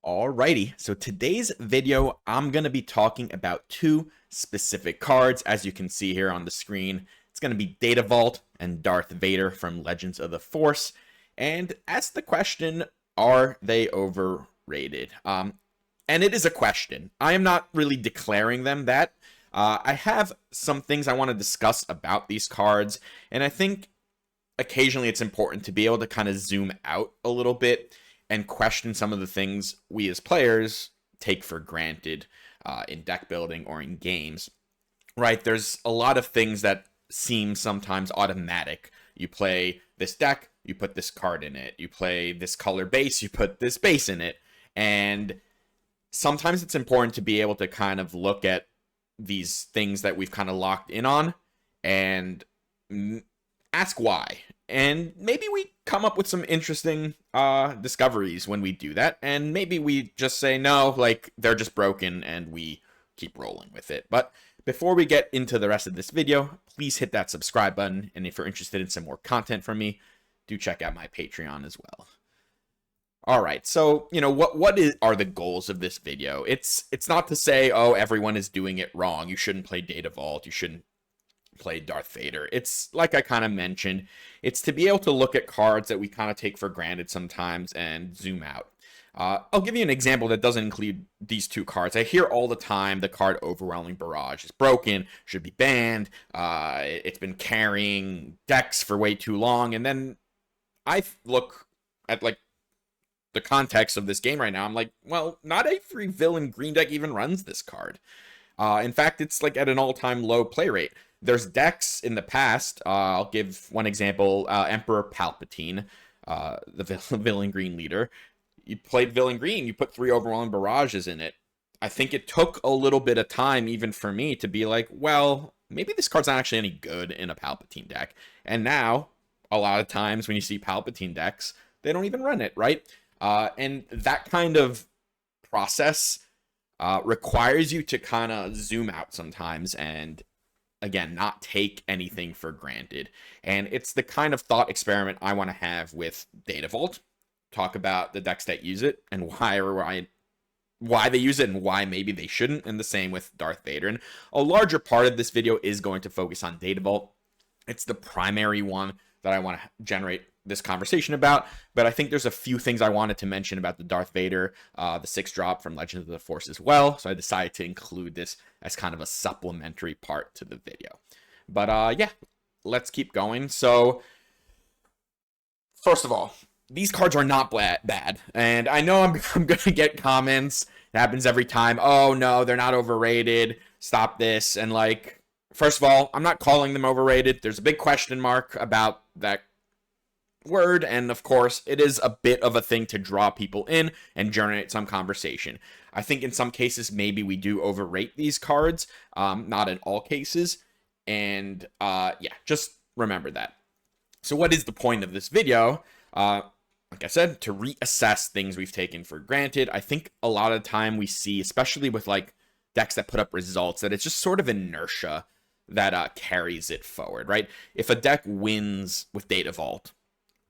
Alrighty, so today's video, I'm going to be talking about two specific cards. As you can see here on the screen, it's going to be Data Vault and Darth Vader from Legends of the Force. And ask the question, are they overrated? And it is a question. I am not really declaring them that. I have some things I want to discuss about these cards, and I think occasionally it's important to be able to kind of zoom out a little bit and question some of the things we as players take for granted in deck building or in games, right? There's a lot of things that seem sometimes automatic. You play this deck, you put this card in it. You play this color base, you put this base in it. And sometimes it's important to be able to kind of look at these things that we've kind of locked in on and ask why. And maybe we come up with some interesting discoveries when we do that. And maybe we just say, no, like, they're just broken and we keep rolling with it. But before we get into the rest of this video, please hit that subscribe button. And if you're interested in some more content from me, do check out my Patreon as well. All right, so, you know, what are the goals of this video? It's not to say, oh, everyone is doing it wrong. You shouldn't play Data Vault. You shouldn't play Darth Vader. It's like I kind of mentioned, it's to be able to look at cards that we kind of take for granted sometimes and zoom out. I'll give you an example that doesn't include these two cards. I hear all the time the card Overwhelming Barrage is broken, should be banned, it's been carrying decks for way too long, and then I look at like the context of this game right now. I'm like, well, not every villain green deck even runs this card. In fact, it's like at an all-time low play rate. There's decks in the past. I'll give one example. Emperor Palpatine, the villain green leader. You played villain green. You put 3 Overwhelming Barrages in it. I think it took a little bit of time, even for me, to be like, well, maybe this card's not actually any good in a Palpatine deck. And now, a lot of times when you see Palpatine decks, they don't even run it, right? And that kind of process requires you to kind of zoom out sometimes and, again, not take anything for granted. And it's the kind of thought experiment I want to have with Data Vault. Talk about the decks that use it and why they use it and why maybe they shouldn't, and the same with Darth Vader. And a larger part of this video is going to focus on Data Vault. It's the primary one that I want to generate this conversation about, but I think there's a few things I wanted to mention about the Darth Vader, the 6-drop from Legends of the Force as well, so I decided to include this as kind of a supplementary part to the video. But yeah, let's keep going. So, first of all, these cards are not bad, and I know I'm going to get comments. It happens every time. Oh, no, they're not overrated. Stop this. And, like, first of all, I'm not calling them overrated. There's a big question mark about that word, and of course, it is a bit of a thing to draw people in and generate some conversation. I think in some cases, maybe we do overrate these cards, not in all cases, and yeah, just remember that. So what is the point of this video? Like I said, to reassess things we've taken for granted. I think a lot of the time we see, especially with like decks that put up results, that it's just sort of inertia that carries it forward, right? If a deck wins with Data Vault,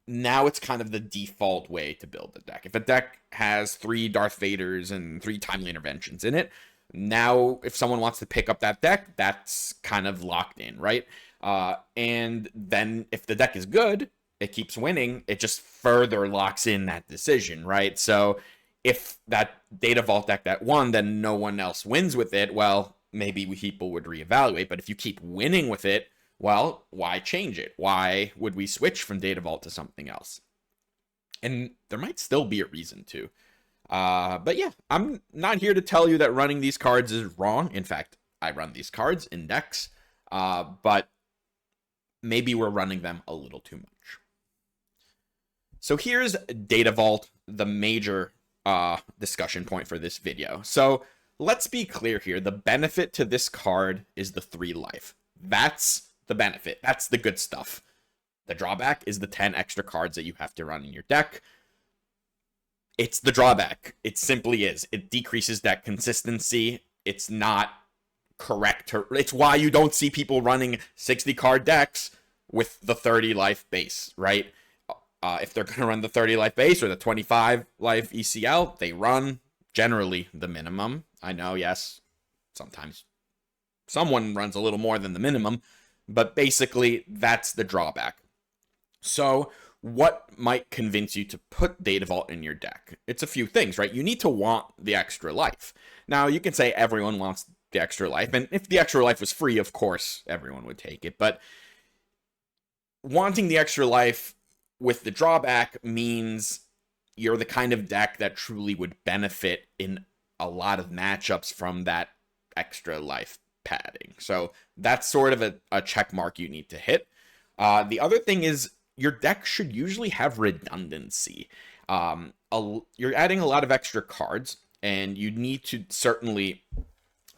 now it's kind of the default way to build the deck. If a deck has 3 Darth Vaders and 3 Timely Interventions in it, now if someone wants to pick up that deck, that's kind of locked in, right? And then if the deck is good, it keeps winning, it just further locks in that decision, right? So if that Data Vault deck that won, then no one else wins with it, well, maybe people would reevaluate. But if you keep winning with it, well, why change it? Why would we switch from Data Vault to something else? And there might still be a reason to. But yeah, I'm not here to tell you that running these cards is wrong. In fact, I run these cards in decks, but maybe we're running them a little too much. So here's Data Vault, the major discussion point for this video. So let's be clear here. The benefit to this card is the 3 life. That's the benefit. That's the good stuff. The drawback is the 10 extra cards that you have to run in your deck. It's the drawback. It simply is. It decreases deck consistency. It's not correct. It's why you don't see people running 60 card decks with the 30 life base, right? If they're going to run the 30 life base or the 25 life ECL, they run generally the minimum. I know, yes, sometimes someone runs a little more than the minimum, but basically that's the drawback. So what might convince you to put Data Vault in your deck? It's a few things, right? You need to want the extra life. Now, you can say everyone wants the extra life, and if the extra life was free, of course, everyone would take it, but wanting the extra life with the drawback means you're the kind of deck that truly would benefit in a lot of matchups from that extra life padding. So that's sort of a check mark you need to hit. The other thing is your deck should usually have redundancy. You're adding a lot of extra cards, and you need to certainly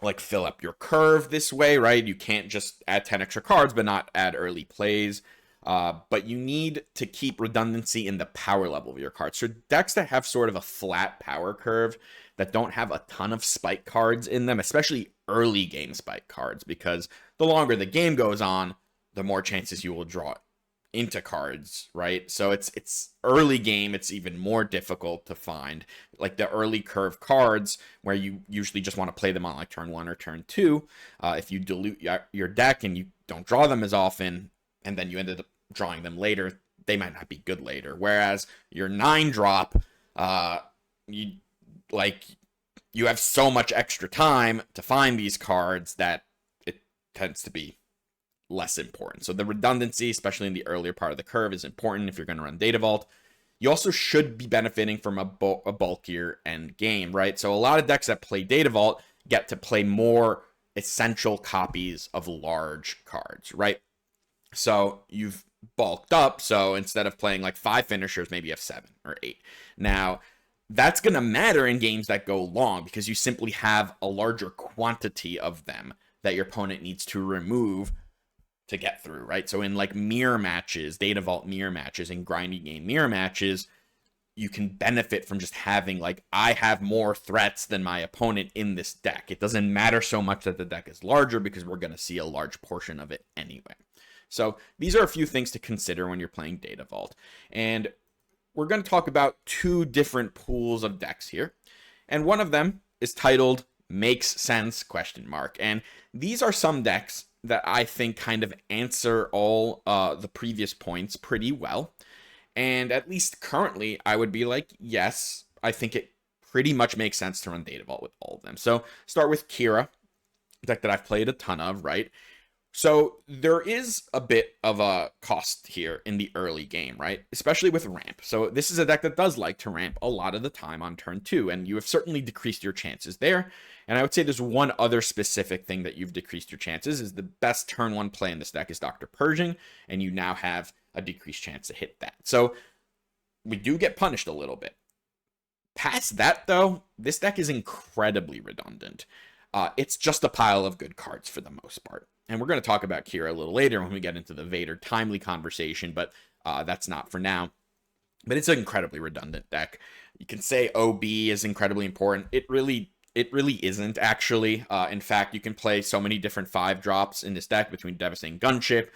like fill up your curve this way, right? You can't just add 10 extra cards but not add early plays. But you need to keep redundancy in the power level of your cards. So decks that have sort of a flat power curve, that don't have a ton of spike cards in them, especially early game spike cards, because the longer the game goes on, the more chances you will draw into cards, right? So it's early game, it's even more difficult to find like the early curve cards where you usually just want to play them on like turn 1 or turn 2. If you dilute your deck and you don't draw them as often, and then you ended up drawing them later, they might not be good later. Whereas your 9 drop, you have so much extra time to find these cards that it tends to be less important. So the redundancy, especially in the earlier part of the curve, is important if you're going to run Data Vault. You also should be benefiting from a bulkier end game, right? So a lot of decks that play Data Vault get to play more essential copies of large cards, right? So you've bulked up, so instead of playing like 5 finishers, maybe you have 7 or 8. Now, that's going to matter in games that go long because you simply have a larger quantity of them that your opponent needs to remove to get through, right? So in like mirror matches, Data Vault mirror matches, and grindy game mirror matches, you can benefit from just having like, I have more threats than my opponent in this deck. It doesn't matter so much that the deck is larger because we're going to see a large portion of it anyway. So these are a few things to consider when you're playing Data Vault. And we're going to talk about 2 different pools of decks here. And one of them is titled Makes Sense ? And these are some decks that I think kind of answer all the previous points pretty well. And at least currently, I would be like, yes, I think it pretty much makes sense to run Data Vault with all of them. So start with Kira, a deck that I've played a ton of, right? So there is a bit of a cost here in the early game, right? Especially with ramp. So this is a deck that does like to ramp a lot of the time on turn 2, and you have certainly decreased your chances there. And I would say there's one other specific thing that you've decreased your chances is the best turn 1 play in this deck is Dr. Pershing, and you now have a decreased chance to hit that. So we do get punished a little bit. Past that, though, this deck is incredibly redundant. It's just a pile of good cards for the most part. And we're going to talk about Kira a little later when we get into the Vader timely conversation, but that's not for now. But it's an incredibly redundant deck. You can say OB is incredibly important. It really isn't, actually. In fact, you can play so many different 5 drops in this deck between Devastating Gunship,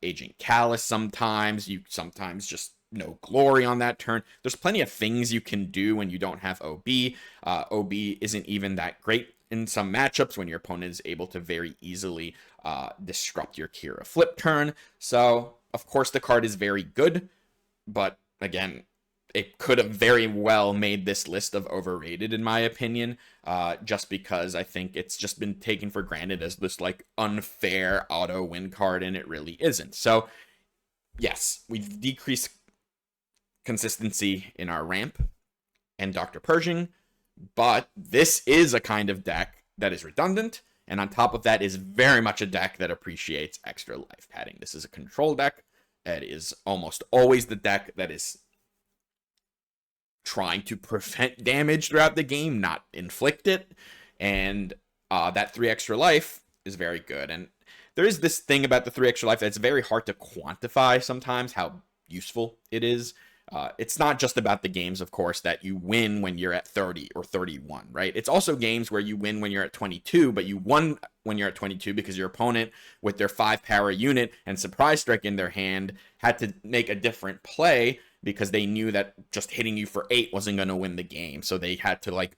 Agent Callus sometimes. You sometimes just no glory on that turn. There's plenty of things you can do when you don't have OB. OB isn't even that great in some matchups when your opponent is able to very easily disrupt your Kira flip turn. So, of course, the card is very good, but again, it could have very well made this list of overrated, in my opinion, just because I think it's just been taken for granted as this like unfair auto win card, and it really isn't. So, yes, we've decreased consistency in our ramp and Dr. Pershing, but this is a kind of deck that is redundant, and on top of that is very much a deck that appreciates extra life padding. This is a control deck. It is almost always the deck that is trying to prevent damage throughout the game, not inflict it, and that 3 extra life is very good. And there is this thing about the 3 extra life that's very hard to quantify sometimes how useful it is. It's not just about the games, of course, that you win when you're at 30 or 31, right? It's also games where you win when you're at 22, but you won when you're at 22 because your opponent, with their 5 power unit and surprise strike in their hand, had to make a different play because they knew that just hitting you for 8 wasn't going to win the game. So they had to like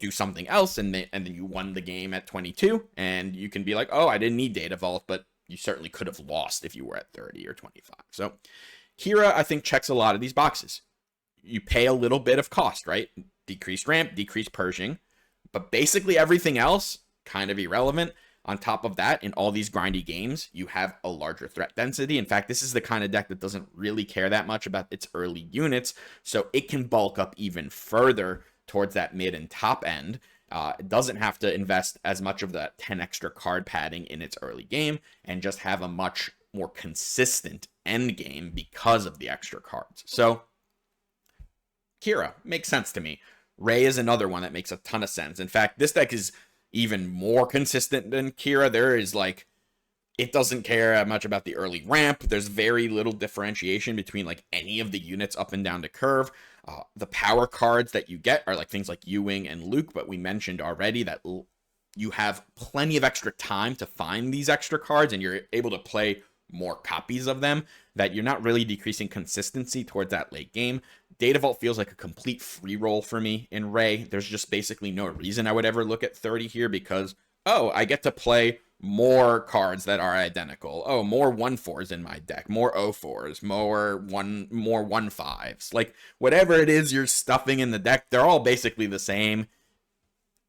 do something else, and then you won the game at 22, and you can be like, oh, I didn't need data vault, but you certainly could have lost if you were at 30 or 25. So Kira, I think, checks a lot of these boxes. You pay a little bit of cost, right? Decreased ramp, decreased purging, but basically everything else, kind of irrelevant. On top of that, in all these grindy games, you have a larger threat density. In fact, this is the kind of deck that doesn't really care that much about its early units, so it can bulk up even further towards that mid and top end. It doesn't have to invest as much of that 10 extra card padding in its early game, and just have a much more consistent end game because of the extra cards. So Kira makes sense to me. Rey is another one that makes a ton of sense. In fact, this deck is even more consistent than Kira. There is like, it doesn't care much about the early ramp. There's very little differentiation between like any of the units up and down the curve. The power cards that you get are like things like Ewing and Luke, but we mentioned already that you have plenty of extra time to find these extra cards, and you're able to play more copies of them, that you're not really decreasing consistency towards that late game. Data Vault feels like a complete free roll for me in Rey. There's just basically no reason I would ever look at 30 here, because, oh, I get to play more cards that are identical. Oh, more 1/4s in my deck, more 0/4s, more 1/5s. Like, whatever it is you're stuffing in the deck, they're all basically the same.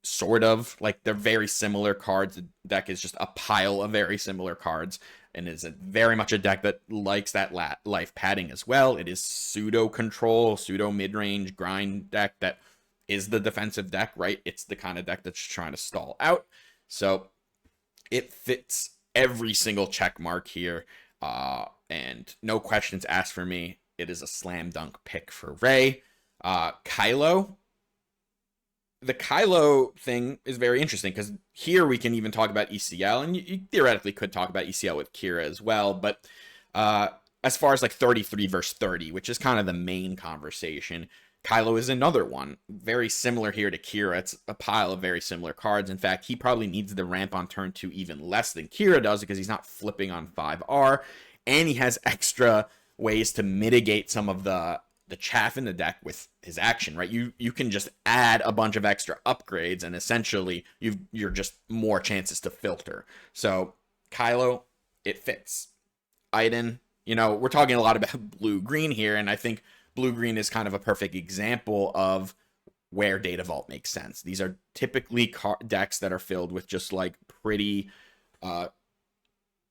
Sort of. Like, they're very similar cards. The deck is just a pile of very similar cards, and is very much a deck that likes that life padding as well. It is pseudo control, pseudo mid-range grind deck that is the defensive deck, right? It's the kind of deck that's trying to stall out. So it fits every single check mark here, and no questions asked for me. It is a slam dunk pick for Rey. Kylo. The Kylo thing is very interesting, because here we can even talk about ECL, and you theoretically could talk about ECL with Kira as well, but as far as like 33 versus 30, which is kind of the main conversation, Kylo is another one. Very similar here to Kira. It's a pile of very similar cards. In fact, he probably needs the ramp on turn 2 even less than Kira does, because he's not flipping on 5R, and he has extra ways to mitigate some of the chaff in the deck with his action, right? You can just add a bunch of extra upgrades, and essentially you're just more chances to filter. So Kylo, it fits. Iden, we're talking a lot about blue-green here, and I think blue-green is kind of a perfect example of where Data Vault makes sense. These are typically decks that are filled with just like pretty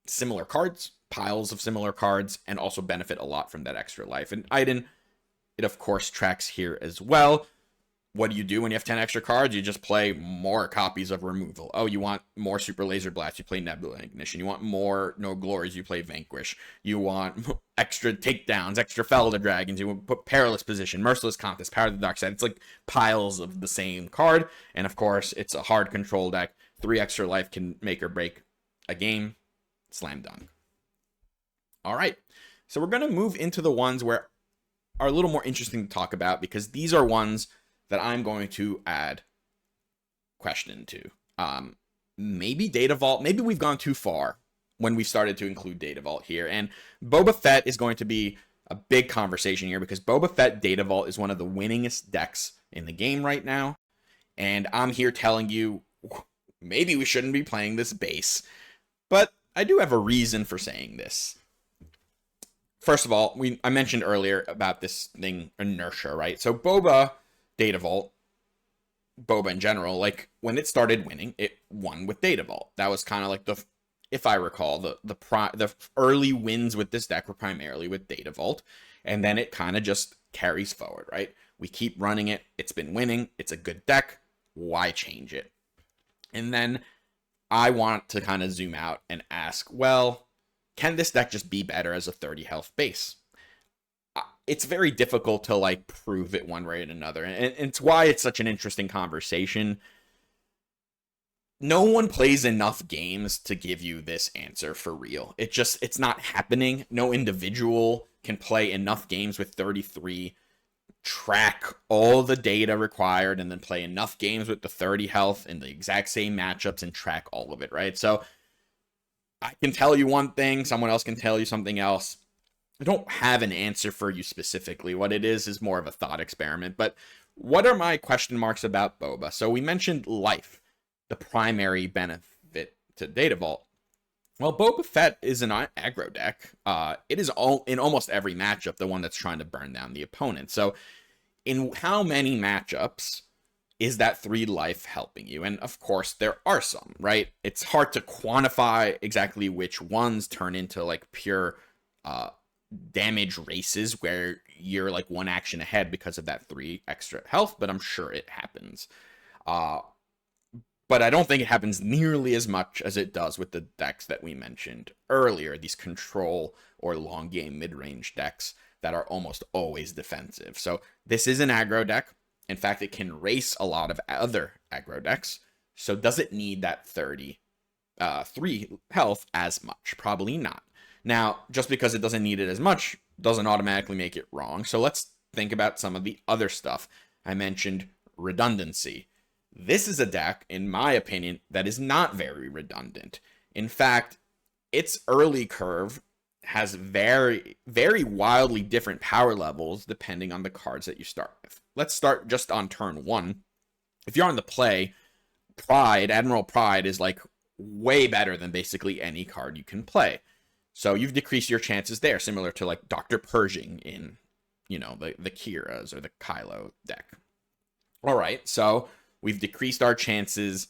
similar cards, piles of similar cards, and also benefit a lot from that extra life. And Iden, it, of course, tracks here as well. What do you do when you have 10 extra cards? You just play more copies of removal. Oh, you want more Super Laser Blast? You play Nebula Ignition. You want more No Glories? You play Vanquish. You want extra takedowns, extra Felder Dragons. You want put Perilous Position, Merciless Contest, Power of the Dark Side. It's like piles of the same card. And, of course, it's a hard control deck. 3 extra life can make or break a game. Slam dunk. All right. So we're going to move into the ones where are a little more interesting to talk about, because these are ones that I'm going to add question to. Maybe Data Vault, maybe we've gone too far when we started to include Data Vault here, and Boba Fett is going to be a big conversation here, because Boba Fett Data Vault is one of the winningest decks in the game right now, and I'm here telling you maybe we shouldn't be playing this base, but I do have a reason for saying this. First of all, I mentioned earlier about this thing, inertia, right? So Boba, Data Vault, Boba in general, like when it started winning, it won with Data Vault. That was kind of like if I recall, the early wins with this deck were primarily with Data Vault, and then it kind of just carries forward, right? We keep running it. It's been winning. It's a good deck. Why change it? And then I want to kind of zoom out and ask, well, can this deck just be better as a 30 health base? It's very difficult to like prove it one way or another, and it's why it's such an interesting conversation. No one plays enough games to give you this answer for real. It's not happening. No individual can play enough games with 33, track all the data required, and then play enough games with the 30 health in the exact same matchups and track all of it, right? So I can tell you one thing, someone else can tell you something else. I don't have an answer for you specifically. What it is more of a thought experiment. But what are my question marks about Boba? So we mentioned life, the primary benefit to Data Vault. Well, Boba Fett is an aggro deck. It is all in almost every matchup the one that's trying to burn down the opponent. So in how many matchups is that 3 life helping you? And of course, there are some, right? It's hard to quantify exactly which ones turn into like pure damage races where you're like 1 action ahead because of that 3 extra health, but I'm sure it happens. But I don't think it happens nearly as much as it does with the decks that we mentioned earlier, these control or long game mid-range decks that are almost always defensive. So this is an aggro deck. In fact, it can race a lot of other aggro decks. So does it need that 3 health as much? Probably not. Now, just because it doesn't need it as much doesn't automatically make it wrong. So let's think about some of the other stuff. I mentioned redundancy. This is a deck, in my opinion, that is not very redundant. In fact, its early curve has very, very wildly different power levels depending on the cards that you start with. Let's start just on turn 1. If you're on the play, Pride, Admiral Pride is like way better than basically any card you can play. So you've decreased your chances there, similar to like Dr. Pershing in, you know, the Kira's or the Kylo deck. All right, so we've decreased our chances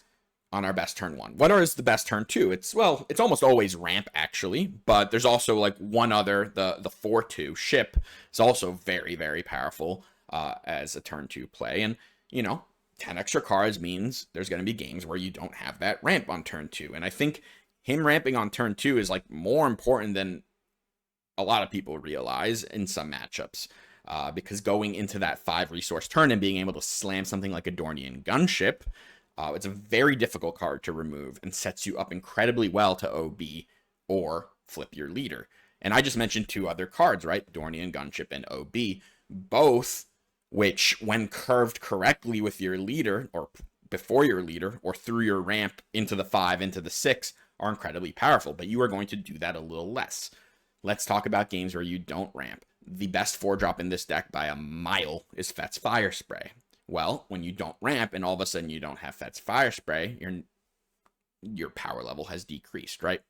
on our best turn 1. What is the best turn 2? It's almost always ramp, actually, but there's also like one other, the 4-2 ship is also very, very powerful as a turn 2 play. And, you know, 10 extra cards means there's going to be games where you don't have that ramp on turn 2. And I think him ramping on turn 2 is like more important than a lot of people realize in some matchups. Because going into that 5 resource turn and being able to slam something like a Dornian gunship, it's a very difficult card to remove and sets you up incredibly well to OB or flip your leader. And I just mentioned 2 other cards, right? Dornian gunship and OB, both which, when curved correctly with your leader or before your leader or through your ramp into the 5, into the 6, are incredibly powerful. But you are going to do that a little less. Let's talk about games where you don't ramp. The best 4-drop in this deck by a mile is Fett's Fire Spray. Well, when you don't ramp and all of a sudden you don't have Fett's Fire Spray, your power level has decreased, right?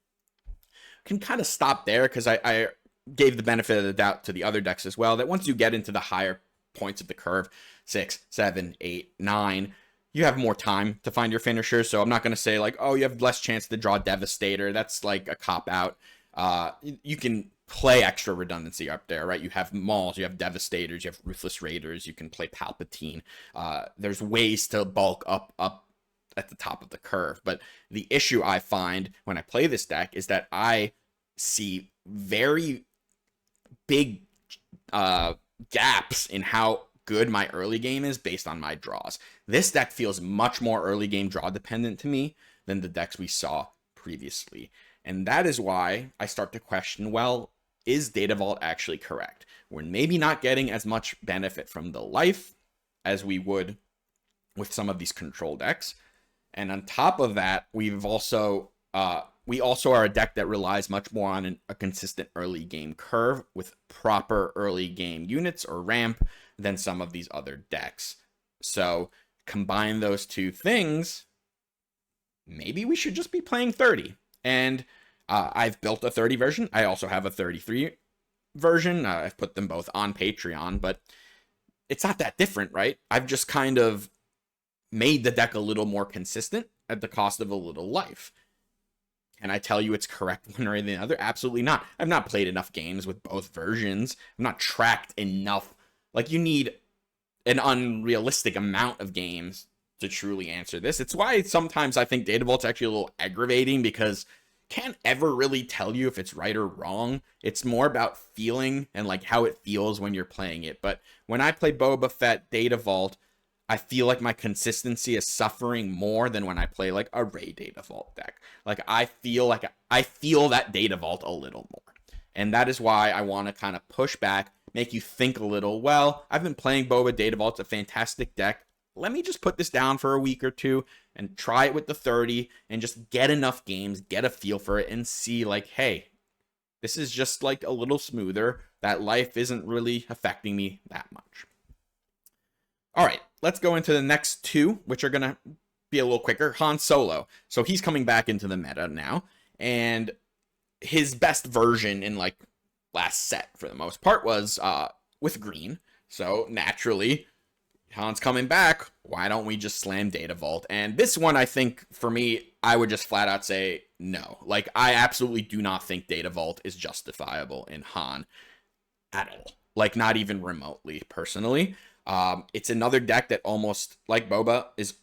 Can kind of stop there because I gave the benefit of the doubt to the other decks as well, that once you get into the higher points of the curve, 6, 7, 8, 9, you have more time to find your finishers. So I'm not going to say like, oh, you have less chance to draw Devastator. That's like a cop-out. You can play extra redundancy up there, right? You have Mauls, you have Devastators, you have Ruthless Raiders, you can play Palpatine. There's ways to bulk up at the top of the curve. But the issue I find when I play this deck is that I see very big gaps in how good my early game is based on my draws. This deck feels much more early game draw dependent to me than the decks we saw previously. And that is why I start to question, well, is Data Vault actually correct? We're maybe not getting as much benefit from the life as we would with some of these control decks. And on top of that, we also are a deck that relies much more on a consistent early game curve with proper early game units or ramp than some of these other decks. So combine those 2 things, maybe we should just be playing 30. And I've built a 30 version. I also have a 33 version. I've put them both on Patreon, but it's not that different, right? I've just kind of made the deck a little more consistent at the cost of a little life. Can I tell you it's correct one or the other? Absolutely not. I've not played enough games with both versions. I'm not tracked enough. Like, you need an unrealistic amount of games to truly answer this. It's why sometimes I think Data Vault's actually a little aggravating, because can't ever really tell you if it's right or wrong. It's more about feeling and like how it feels when you're playing it. But when I play Boba Fett Data Vault, I feel like my consistency is suffering more than when I play like a Ray Data Vault deck. Like I feel that Data Vault a little more. And that is why I want to kind of push back, make you think a little. Well, I've been playing Boba Data Vault. It's a fantastic deck. Let me just put this down for a week or 2 and try it with the 30 and just get enough games, get a feel for it, and see like, hey, this is just like a little smoother. That life isn't really affecting me that much. All right, let's go into the next two, which are going to be a little quicker. Han Solo. So he's coming back into the meta now, and his best version in like last set for the most part was with green. So naturally, Han's coming back. Why don't we just slam Data Vault? And this one, I think, for me, I would just flat out say no. Like, I absolutely do not think Data Vault is justifiable in Han at all. Like, not even remotely, personally. It's another deck that almost, like Boba, is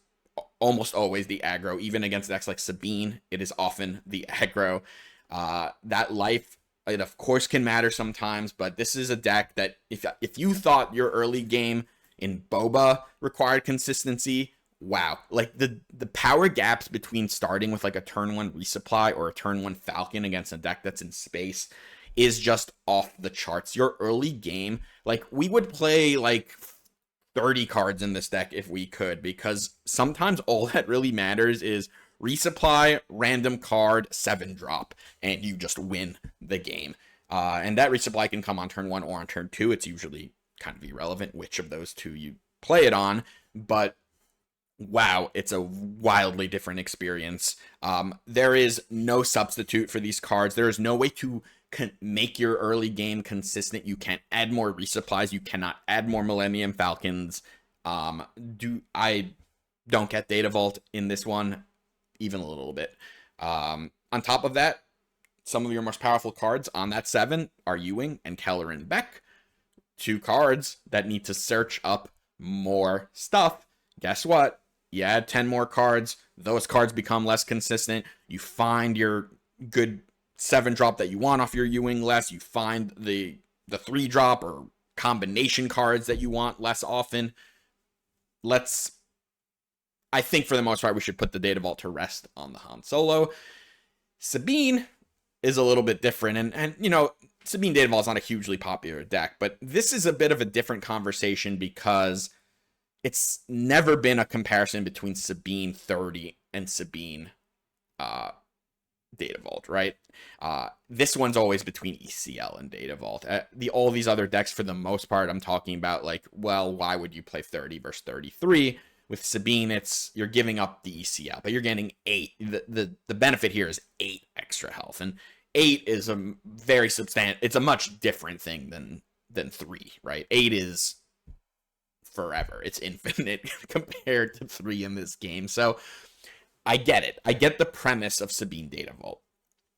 almost always the aggro. Even against decks like Sabine, it is often the aggro. That life, it of course can matter sometimes, but this is a deck that if you thought your early game in Boba required consistency, wow. Like the power gaps between starting with like a turn 1 resupply or a turn 1 Falcon against a deck that's in space is just off the charts. Your early game, like we would play like 30 cards in this deck if we could, because sometimes all that really matters is resupply, random card, 7-drop, and you just win the game. And that resupply can come on turn 1 or on turn 2. It's usually kind of irrelevant which of those two you play it on, but wow, it's a wildly different experience. There is no substitute for these cards. There is no way to make your early game consistent. You can't add more resupplies. You cannot add more Millennium Falcons. I don't get Data Vault in this one even a little bit. On top of that, some of your most powerful cards on that 7 are Ewing and Keller and Beck. 2 cards that need to search up more stuff. Guess what? You add 10 more cards. Those cards become less consistent. You find your good 7-drop that you want off your Ewing less. You find the 3-drop or combination cards that you want less often. I think for the most part, we should put the Data Vault to rest on the Han Solo. Sabine is a little bit different, and you know, Sabine Data Vault is not a hugely popular deck, but this is a bit of a different conversation because it's never been a comparison between Sabine 30 and Sabine Data Vault, right? This one's always between ECL and Data Vault. All these other decks, for the most part, I'm talking about like, well, why would you play 30 versus 33? With Sabine, you're giving up the ECL, but you're getting 8. The benefit here is 8 extra health, and 8 is a very substantial. It's a much different thing than 3, right? 8 is forever. It's infinite compared to 3 in this game. So I get it. I get the premise of Sabine Data Vault.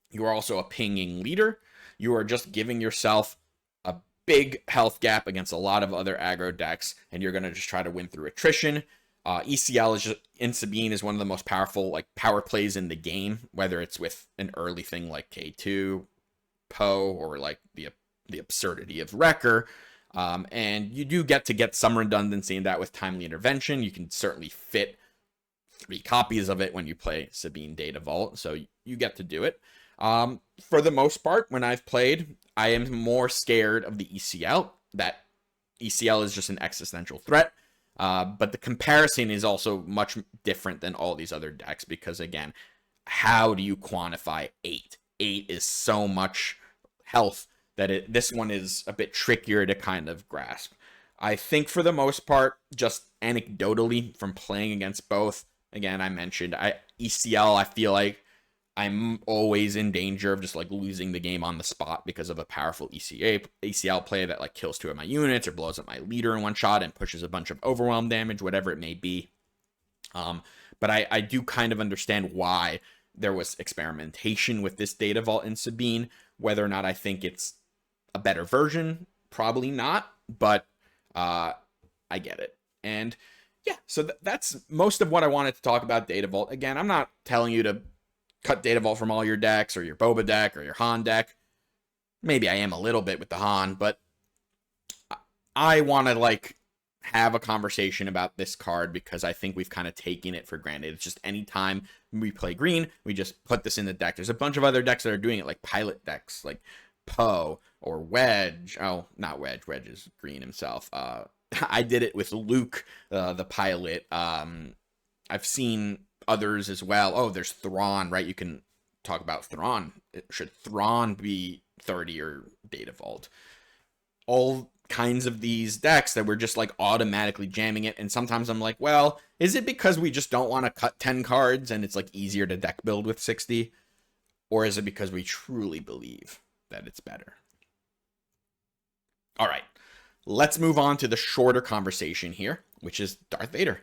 You are also a pinging leader. You are just giving yourself a big health gap against a lot of other aggro decks, and you're going to just try to win through attrition. ECL is just, in Sabine, is one of the most powerful like power plays in the game, whether it's with an early thing like K2, Poe, or like the absurdity of Wrecker. And you do get to get some redundancy in that with timely intervention. You can certainly fit 3 copies of it when you play Sabine Data Vault, so you get to do it. For the most part, when I've played, I am more scared of the ECL. That ECL is just an existential threat. But the comparison is also much different than all these other decks because, again, how do you quantify 8? 8 is so much health that this one is a bit trickier to kind of grasp. I think for the most part, just anecdotally from playing against both, again, I mentioned ECL, I feel like I'm always in danger of just like losing the game on the spot because of a powerful ECL play that like kills 2 of my units or blows up my leader in one shot and pushes a bunch of overwhelm damage, whatever it may be. But I do kind of understand why there was experimentation with this Data Vault in Sabine. Whether or not I think it's a better version, probably not, but I get it. And yeah, so that's most of what I wanted to talk about Data Vault. Again, I'm not telling you to cut Data Vault from all your decks or your Boba deck or your Han deck. Maybe I am a little bit with the Han, but I want to like have a conversation about this card because I think we've kind of taken it for granted. It's just anytime we play green, we just put this in the deck. There's a bunch of other decks that are doing it, like pilot decks, like Poe or Wedge. Oh, not Wedge. Wedge is green himself. I did it with Luke, the pilot. I've seen others as well. Oh, there's Thrawn, right? You can talk about Thrawn. Should Thrawn be 30 or Data Vault? All kinds of these decks that we're just like automatically jamming it. And sometimes I'm like, well, is it because we just don't want to cut 10 cards and it's like easier to deck build with 60? Or is it because we truly believe that it's better? All right, let's move on to the shorter conversation here, which is Darth Vader.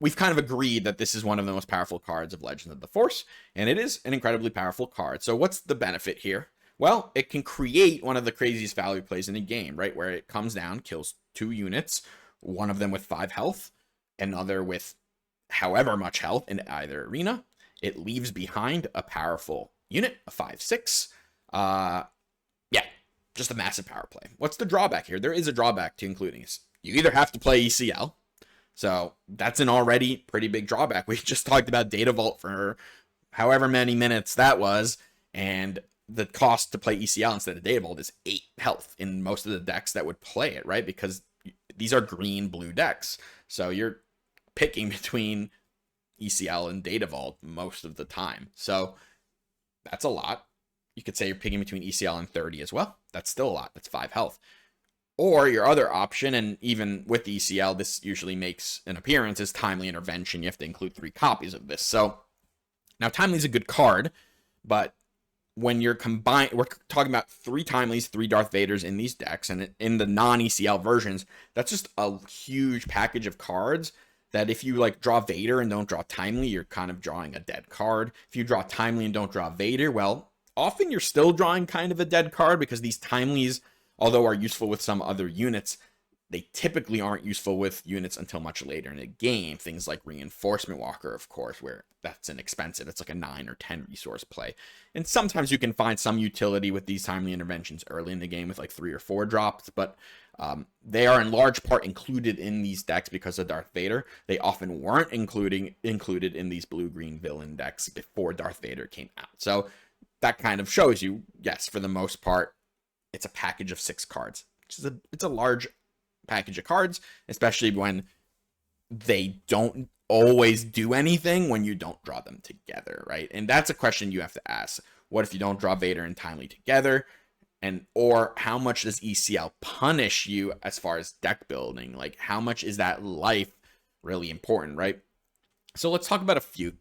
We've kind of agreed that this is one of the most powerful cards of Legends of the Force, and it is an incredibly powerful card. So what's the benefit here? Well, it can create one of the craziest value plays in a game, right? Where it comes down, kills 2 units, one of them with 5 health, another with however much health in either arena. It leaves behind a powerful unit, a 5/6. Yeah, just a massive power play. What's the drawback here? There is a drawback to including this. You either have to play ECL, so that's an already pretty big drawback. We just talked about Data Vault for however many minutes that was, and the cost to play ECL instead of Data Vault is 8 health in most of the decks that would play it, right? Because these are green-blue decks, so you're picking between ECL and Data Vault most of the time. So that's a lot. You could say you're picking between ECL and 30 as well. That's still a lot. That's 5 health. Or your other option, and even with the ECL, this usually makes an appearance, is Timely Intervention. You have to include 3 copies of this. So now Timely is a good card, but when you're combined, we're talking about 3 Timelies, 3 Darth Vaders in these decks, and in the non-ECL versions, that's just a huge package of cards that if you like draw Vader and don't draw Timely, you're kind of drawing a dead card. If you draw Timely and don't draw Vader, well, often you're still drawing kind of a dead card, because these Timelies, although are useful with some other units, they typically aren't useful with units until much later in the game. Things like Reinforcement Walker, of course, where that's inexpensive. It's like a 9 or 10 resource play. And sometimes you can find some utility with these Timely Interventions early in the game with like 3 or 4 drops, but they are in large part included in these decks because of Darth Vader. They often weren't included in these blue-green villain decks before Darth Vader came out. So that kind of shows you, yes, for the most part, it's a package of 6 cards. It's a large package of cards, especially when they don't always do anything when you don't draw them together, right? And that's a question you have to ask. What if you don't draw Vader and Timely together? Or how much does ECL punish you as far as deck building? Like, how much is that life really important, right? So let's talk about a few.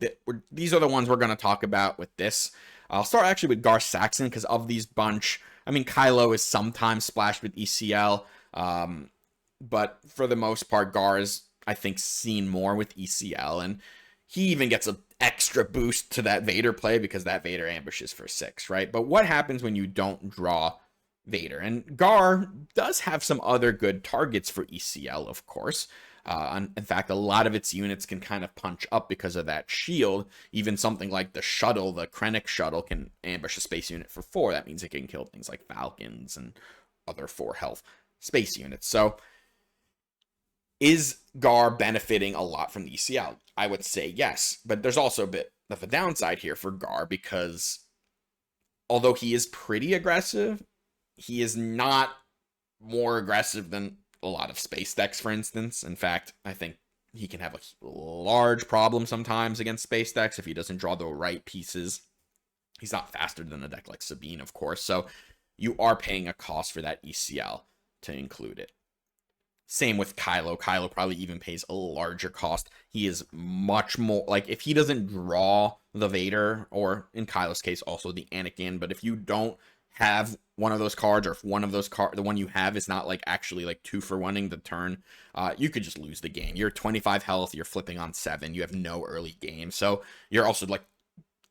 These are the ones we're going to talk about with this. I'll start actually with Gar Saxon, because of these bunch, I mean, Kylo is sometimes splashed with ECL, but for the most part, Gar is, I think, seen more with ECL, and he even gets an extra boost to that Vader play because that Vader ambushes for 6, right? But what happens when you don't draw Vader? And Gar does have some other good targets for ECL, of course. In fact, a lot of its units can kind of punch up because of that shield. Even something like the shuttle, the Krennic shuttle, can ambush a space unit for 4. That means it can kill things like Falcons and other 4 health space units. So is Gar benefiting a lot from the ECL? I would say yes, but there's also a bit of a downside here for Gar, because although he is pretty aggressive, he is not more aggressive than a lot of space decks, for instance. In fact, I think he can have a large problem sometimes against space decks if he doesn't draw the right pieces. He's not faster than a deck like Sabine, of course, so you are paying a cost for that ECL to include it. Same with Kylo. Kylo probably even pays a larger cost. He is much more, like, if he doesn't draw the Vader, or in Kylo's case also the Anakin, but if you don't have one of those cards, or if one of those cards, the one you have is not like actually like 2 for 1ing the turn, you could just lose the game. You're 25 health, you're flipping on 7, you have no early game, so you're also like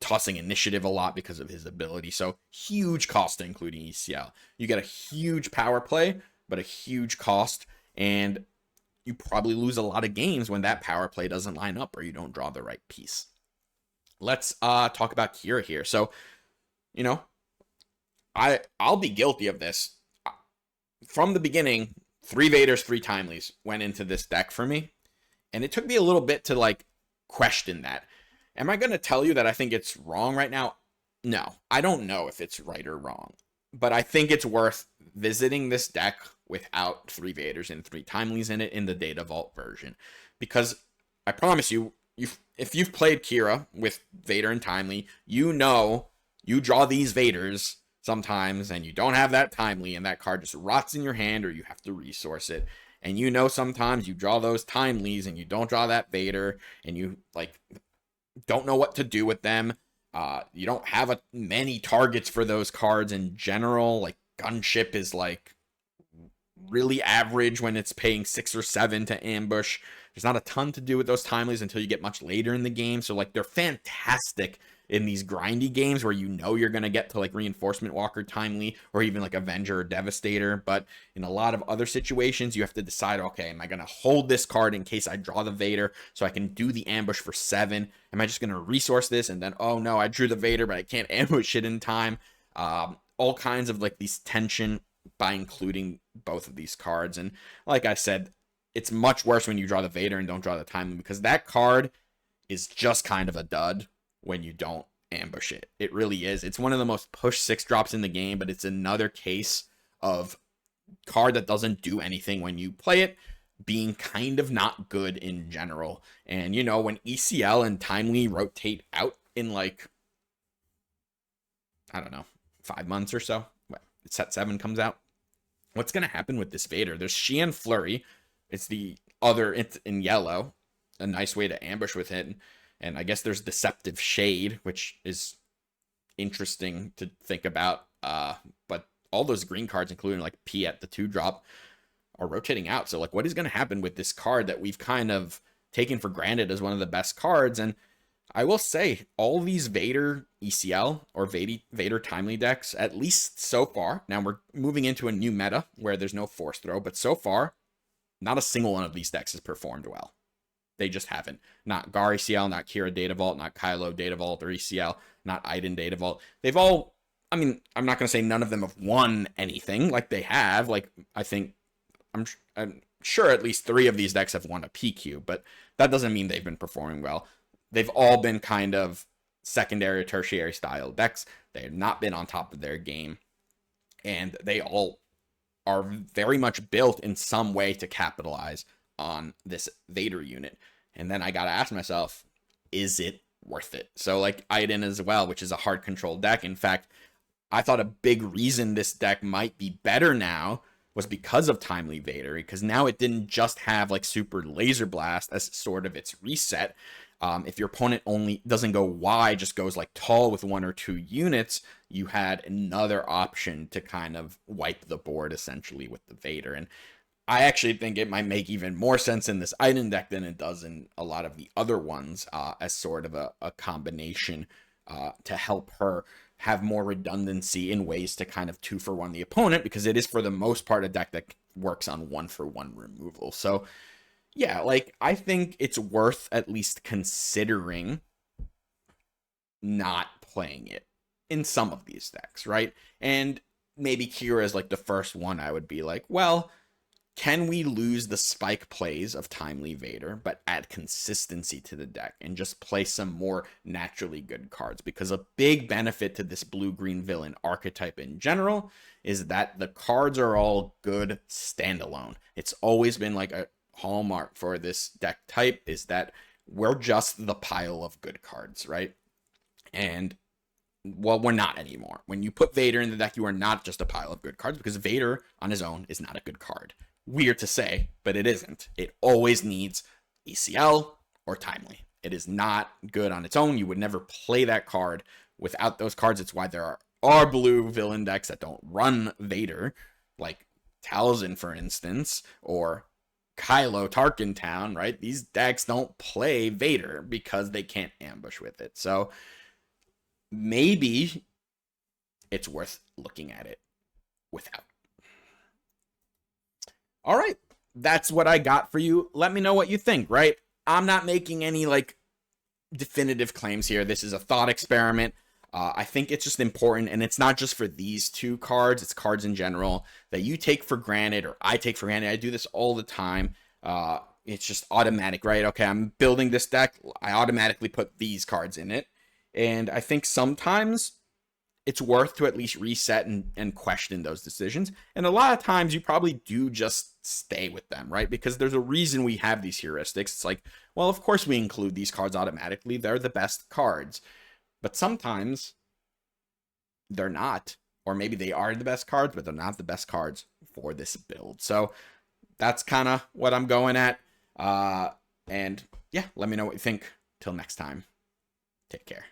tossing initiative a lot because of his ability. So huge cost to including ECL. You get a huge power play, but a huge cost, and you probably lose a lot of games when that power play doesn't line up or you don't draw the right piece. Let's talk about Kira here. So, you know, I'll be guilty of this. From the beginning, 3 Vaders, 3 Timelies went into this deck for me, and it took me a little bit to like question that. Am I going to tell you that I think it's wrong right now? No, I don't know if it's right or wrong, but I think it's worth visiting this deck without 3 Vaders and 3 Timelies in it in the Data Vault version, because I promise you, if you've played Kira with Vader and Timely, you know you draw these Vaders sometimes, and you don't have that timely, and that card just rots in your hand, or you have to resource it. And you know, sometimes you draw those timelies and you don't draw that Vader, and you like don't know what to do with them. You don't have many targets for those cards in general. Like Gunship is like really average when it's paying 6 or 7 to ambush. There's not a ton to do with those timelies until you get much later in the game. So like they're fantastic in these grindy games where you know you're going to get to like Reinforcement Walker timely or even like Avenger or Devastator. But in a lot of other situations, you have to decide, okay, am I going to hold this card in case I draw the Vader so I can do the ambush for 7? Am I just going to resource this and then, oh no, I drew the Vader, but I can't ambush it in time? All kinds of like these tension by including both of these cards. And like I said, it's much worse when you draw the Vader and don't draw the timely, because that card is just kind of a dud when you don't ambush it. It really is. It's one of the most push 6 drops in the game, but it's another case of card that doesn't do anything when you play it being kind of not good in general. And you know, when ECL and timely rotate out in like, I don't know, 5 months or so, set 7 comes out, what's going to happen with this Vader? There's Xi'an Flurry. It's the other, it's in yellow, a nice way to ambush with it. And I guess there's Deceptive Shade, which is interesting to think about. But all those green cards, including like Piet, the 2-drop, are rotating out. So like, what is going to happen with this card that we've kind of taken for granted as one of the best cards? And I will say, all these Vader ECL or Vader timely decks, at least so far, now we're moving into a new meta where there's no force throw, but so far, not a single one of these decks has performed well. They just haven't. Not Gar ECL, not Kira Data Vault, not Kylo Data Vault or ECL, not Iden Data Vault. They've all, I mean, I'm not going to say none of them have won anything like they have. Like, I think, I'm sure at least 3 of these decks have won a PQ, but that doesn't mean they've been performing well. They've all been kind of secondary or tertiary style decks. They have not been on top of their game. And they all are very much built in some way to capitalize on this Vader unit. And then I got to ask myself, is it worth it? So like Iden as well, which is a hard control deck. In fact, I thought a big reason this deck might be better now was because of Timely Vader, because now it didn't just have like Super Laser Blast as sort of its reset. If your opponent only doesn't go wide, just goes like tall with 1 or 2 units, you had another option to kind of wipe the board essentially with the Vader. And I actually think it might make even more sense in this Iden deck than it does in a lot of the other ones, as sort of a combination to help her have more redundancy in ways to kind of 2-for-1 the opponent, because it is for the most part a deck that works on 1-for-1 removal. So yeah, like I think it's worth at least considering not playing it in some of these decks, right? And maybe Kira is like the first one I would be like, well, can we lose the spike plays of Timely Vader, but add consistency to the deck and just play some more naturally good cards? Because a big benefit to this blue-green villain archetype in general is that the cards are all good standalone. It's always been like a hallmark for this deck type, is that we're just the pile of good cards, right? And well, we're not anymore. When you put Vader in the deck, you are not just a pile of good cards, because Vader on his own is not a good card. Weird to say, but it isn't. It always needs ECL or Timely. It is not good on its own. You would never play that card without those cards. It's why there are blue villain decks that don't run Vader, like Talzin, for instance, or Kylo Tarkin Town, right? These decks don't play Vader because they can't ambush with it. So maybe it's worth looking at it without. All right, that's what I got for you. Let me know what you think, right? I'm not making any like definitive claims here. This is a thought experiment. I think it's just important, and it's not just for these 2 cards, it's cards in general that you take for granted, or I take for granted. I do this all the time. It's just automatic, right? Okay, I'm building this deck. I automatically put these cards in it. And I think sometimes it's worth to at least reset and question those decisions. And a lot of times you probably do just stay with them, right? Because there's a reason we have these heuristics. It's like, well, of course we include these cards automatically. They're the best cards. But sometimes they're not. or maybe they are the best cards, but they're not the best cards for this build. So that's kind of what I'm going at. And yeah, let me know what you think. Till next time, take care.